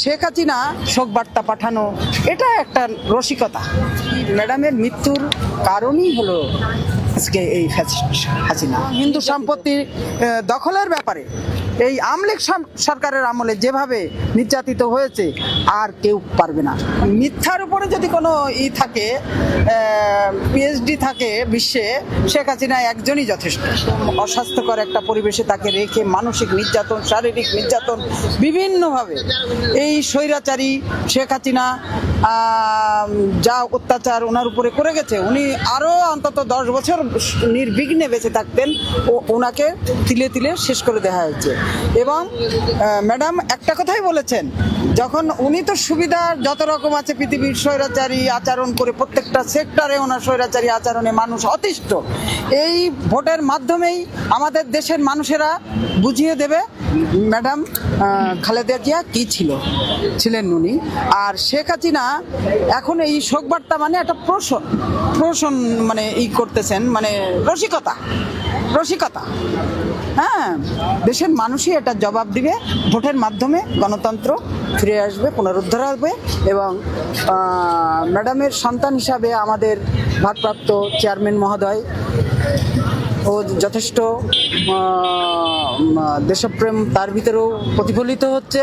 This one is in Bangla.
শেখ হাসিনা শোক বার্তা পাঠানো এটা একটা রসিকতা। ম্যাডামের মৃত্যুর কারণই হলো আজকে এই হাসিনা হিন্দু সম্পত্তি দখলের ব্যাপারে এই আওয়ামী লীগ সরকারের আমলে যেভাবে নির্যাতিত হয়েছে আর কেউ পারবে না। মিথ্যার উপরে যদি কোনো থাকে পিএইচডি থাকে বিশ্বে, শেখ হাসিনা একজনই যথেষ্ট। অস্বাস্থ্যকর একটা পরিবেশে তাকে রেখে মানসিক নির্যাতন, শারীরিক নির্যাতন বিভিন্নভাবে এই স্বৈরাচারী শেখ হাসিনা যা অত্যাচার ওনার উপরে করে গেছে, উনি আরও অন্তত 10 বছর নির্বিঘ্নে বেঁচে থাকতেন, ওনাকে তিলে তিলে শেষ করে দেওয়া হয়েছে। এবং ম্যাডাম একটা কথাই বলেছেন, যখন উনি তো সুবিধা যত রকম আছে পৃথিবীর স্বৈরাচারী আচরণ করে প্রত্যেকটা সেক্টরে ওনার স্বৈরাচারী আচরণে মানুষ অতিষ্ঠ। এই ভোটের মাধ্যমেই আমাদের দেশের মানুষেরা বুঝিয়ে দেবে ম্যাডাম খালেদা জিয়া কী ছিলেন উনি। আর শেখ হাসিনা এখন এই শোকবার্তা মানে একটা প্রশন মানে করতেছেন, মানে রসিকতা। হ্যাঁ, দেশের মানুষই এটা জবাব দিবে। ভোটের মাধ্যমে গণতন্ত্র ফিরে আসবে, পুনরুদ্ধার হবে। এবং ম্যাডামের সন্তান হিসাবে আমাদের ভারপ্রাপ্ত চেয়ারম্যান মহোদয় ও যথেষ্ট দেশপ্রেম তার ভিতরেও প্রতিফলিত হচ্ছে।